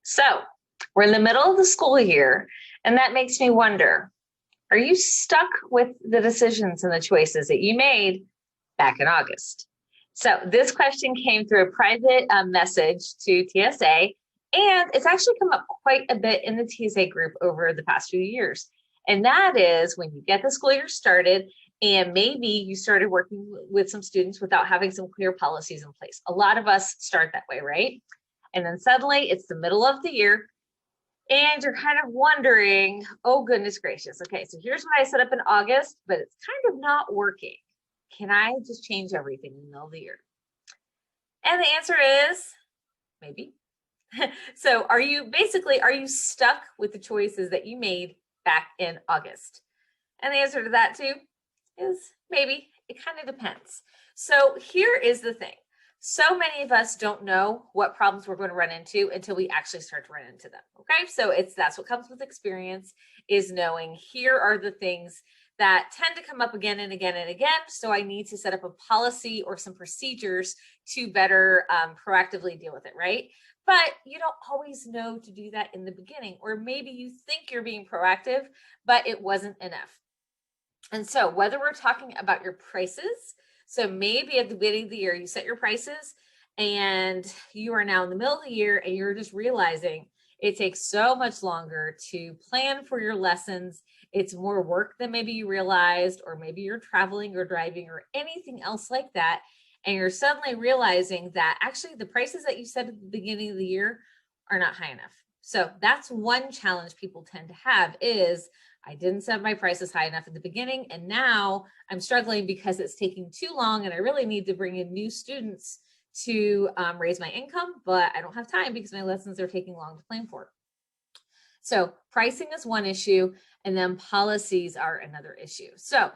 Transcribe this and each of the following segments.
So we're in the middle of the school year, and that makes me wonder, are you stuck with the decisions and the choices that you made back in August? So this question came through a private message to TSA, and it's actually come up quite a bit in the TSA group over the past few years. And that is when you get the school year started, and maybe you started working with some students without having some clear policies in place. A lot of us start that way, right? And then suddenly it's the middle of the year and you're kind of wondering, oh, goodness gracious. Okay, so here's what I set up in August, but it's kind of not working. Can I just change everything in the middle of the year? And the answer is maybe. So are you stuck with the choices that you made back in August? And the answer to that too is maybe. It kind of depends. So here is the thing. So many of us don't know what problems we're going to run into until we actually start to run into them. Okay, so that's what comes with experience, is knowing here are the things that tend to come up again and again and again. So I need to set up a policy or some procedures to better proactively deal with it, right? But you don't always know to do that in the beginning, or maybe you think you're being proactive, but it wasn't enough. And so whether we're talking about your prices, so maybe at the beginning of the year, you set your prices and you are now in the middle of the year and you're just realizing it takes so much longer to plan for your lessons. It's more work than maybe you realized, or maybe you're traveling or driving or anything else like that. And you're suddenly realizing that actually the prices that you set at the beginning of the year are not high enough. So that's one challenge people tend to have is, I didn't set my prices high enough at the beginning, and now I'm struggling because it's taking too long and I really need to bring in new students to raise my income, but I don't have time because my lessons are taking long to plan for. So pricing is one issue, and then policies are another issue. So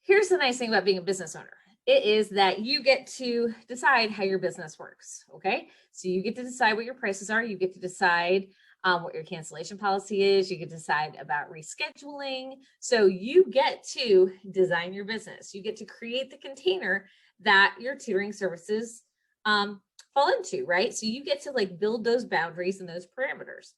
here's the nice thing about being a business owner. It is that you get to decide how your business works, okay? So you get to decide what your prices are. You get to decide what your cancellation policy is. You can decide about rescheduling. So you get to design your business. You get to create the container that your tutoring services fall into, right? So you get to build those boundaries and those parameters.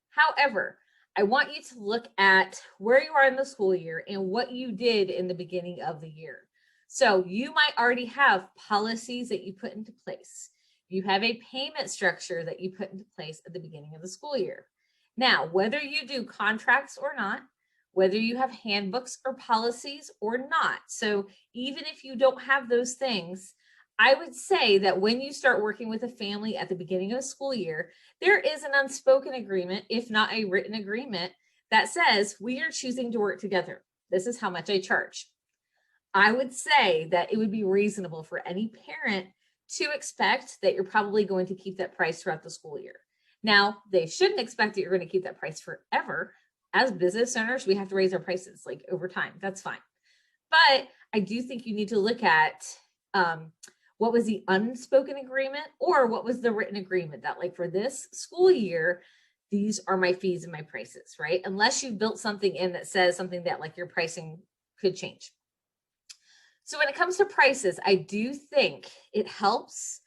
However, I want you to look at where you are in the school year and what you did in the beginning of the year. So you might already have policies that you put into place. You have a payment structure that you put into place at the beginning of the school year. Now, whether you do contracts or not, whether you have handbooks or policies or not, so even if you don't have those things, I would say that when you start working with a family at the beginning of the school year, there is an unspoken agreement, if not a written agreement, that says we are choosing to work together. This is how much I charge. I would say that it would be reasonable for any parent to expect that you're probably going to keep that price throughout the school year. Now, they shouldn't expect that you're going to keep that price forever. As business owners, we have to raise our prices over time. That's fine. But I do think you need to look at what was the unspoken agreement or what was the written agreement that for this school year, these are my fees and my prices, right? Unless you built something in that says something that your pricing could change. So when it comes to prices, I do think it helps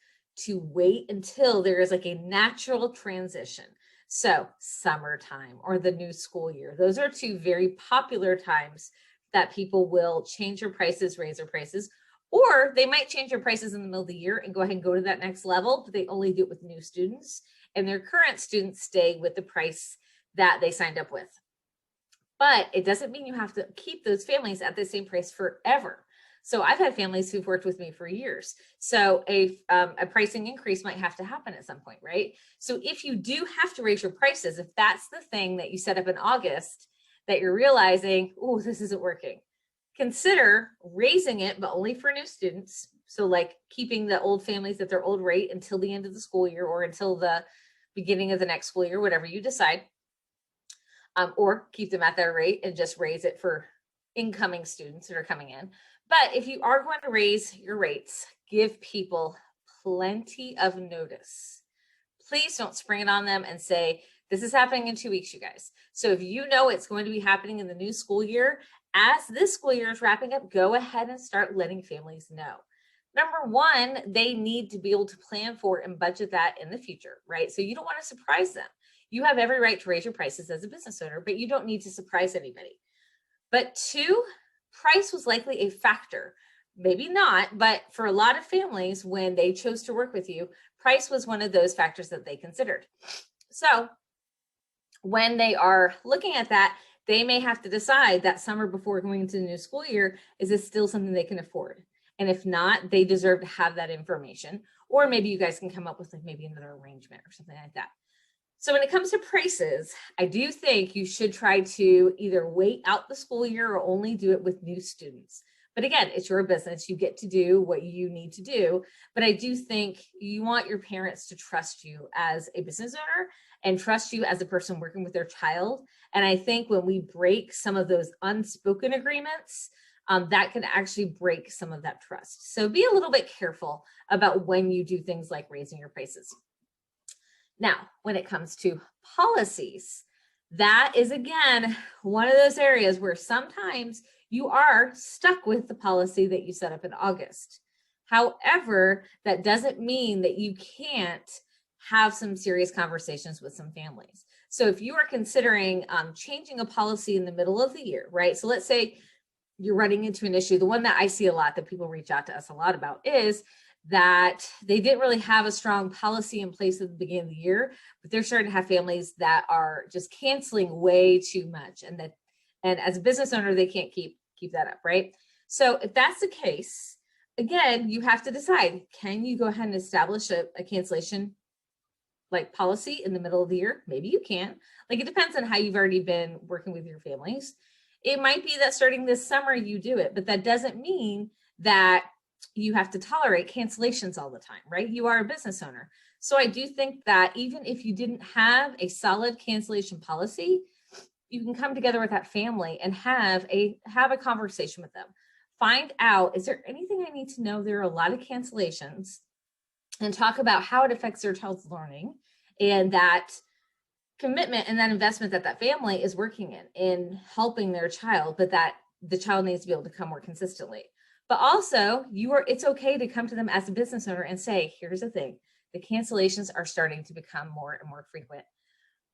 to wait until there is a natural transition. So summertime or the new school year, those are two very popular times that people will change their prices, raise their prices, or they might change their prices in the middle of the year and go ahead and go to that next level, but they only do it with new students, and their current students stay with the price that they signed up with. But it doesn't mean you have to keep those families at the same price forever. So I've had families who've worked with me for years. So a pricing increase might have to happen at some point, right? So if you do have to raise your prices, if that's the thing that you set up in August that you're realizing, oh, this isn't working, consider raising it, but only for new students. So keeping the old families at their old rate until the end of the school year or until the beginning of the next school year, whatever you decide, or keep them at their rate and just raise it for incoming students that are coming in. But if you are going to raise your rates, give people plenty of notice. Please don't spring it on them and say, this is happening in 2 weeks, you guys. So if you know it's going to be happening in the new school year, as this school year is wrapping up, go ahead and start letting families know. Number one, they need to be able to plan for and budget that in the future, right? So you don't want to surprise them. You have every right to raise your prices as a business owner, but you don't need to surprise anybody. But two, price was likely a factor. Maybe not, but for a lot of families, when they chose to work with you, price was one of those factors that they considered. So when they are looking at that, they may have to decide that summer before going into the new school year, is this still something they can afford? And if not, they deserve to have that information. Or maybe you guys can come up with like maybe another arrangement or something like that. So when it comes to prices, I do think you should try to either wait out the school year or only do it with new students. But again, it's your business. You get to do what you need to do. But I do think you want your parents to trust you as a business owner and trust you as a person working with their child. And I think when we break some of those unspoken agreements, that can actually break some of that trust. So be a little bit careful about when you do things like raising your prices. Now, when it comes to policies, that is, again, one of those areas where sometimes you are stuck with the policy that you set up in August. However, that doesn't mean that you can't have some serious conversations with some families. So if you are considering changing a policy in the middle of the year, right? So let's say you're running into an issue. The one that I see a lot that people reach out to us a lot about is that they didn't really have a strong policy in place at the beginning of the year, but they're starting to have families that are just canceling way too much. And as a business owner, they can't keep that up, right? So if that's the case, again, you have to decide, can you go ahead and establish a cancellation like policy in the middle of the year? Maybe you can. Like, it depends on how you've already been working with your families. It might be that starting this summer you do it, but that doesn't mean that you have to tolerate cancellations all the time, right? You are a business owner. So I do think that even if you didn't have a solid cancellation policy, you can come together with that family and have a conversation with them. Find out, is there anything I need to know? There are a lot of cancellations, and talk about how it affects their child's learning and that commitment and that investment that family is working in helping their child, but that the child needs to be able to come more consistently. But also, it's okay to come to them as a business owner and say, here's the thing, the cancellations are starting to become more and more frequent.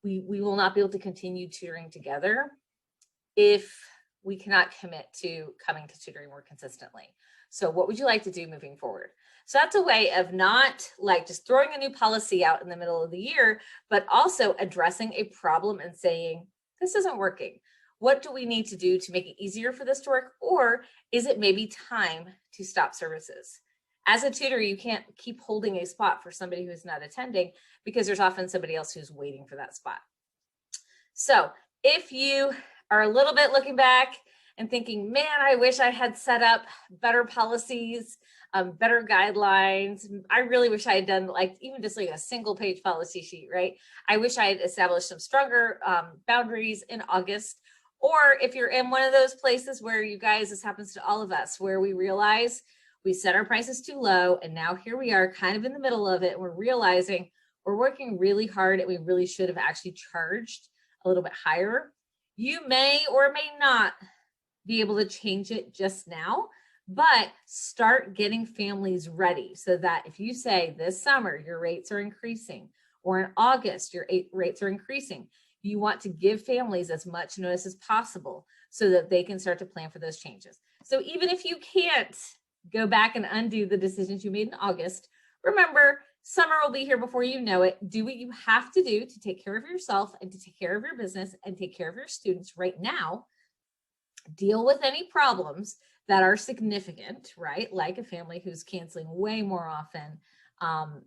We will not be able to continue tutoring together if we cannot commit to coming to tutoring more consistently. So what would you like to do moving forward? So that's a way of not like just throwing a new policy out in the middle of the year, but also addressing a problem and saying, this isn't working. What do we need to do to make it easier for this to work? Or is it maybe time to stop services? As a tutor, you can't keep holding a spot for somebody who's not attending because there's often somebody else who's waiting for that spot. So if you are a little bit looking back and thinking, man, I wish I had set up better policies, better guidelines. I really wish I had done even just like a single page policy sheet, right? I wish I had established some stronger boundaries in August. Or if you're in one of those places where you guys, this happens to all of us, where we realize we set our prices too low and now here we are kind of in the middle of it. And we're realizing we're working really hard and we really should have actually charged a little bit higher. You may or may not be able to change it just now, but start getting families ready so that if you say this summer your rates are increasing, or in August your rates are increasing, you want to give families as much notice as possible so that they can start to plan for those changes. So even if you can't go back and undo the decisions you made in August, remember, summer will be here before you know it. Do what you have to do to take care of yourself and to take care of your business and take care of your students right now. Deal with any problems that are significant, right? Like a family who's canceling way more often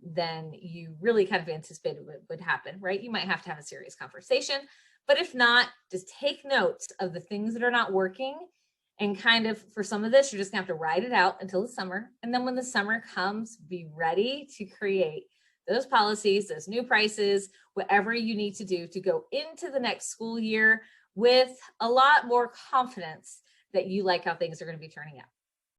than you really kind of anticipated would happen, right? You might have to have a serious conversation, but if not, just take notes of the things that are not working. And kind of for some of this, you're just gonna have to ride it out until the summer. And then when the summer comes, be ready to create those policies, those new prices, whatever you need to do to go into the next school year with a lot more confidence that you like how things are going to be turning out.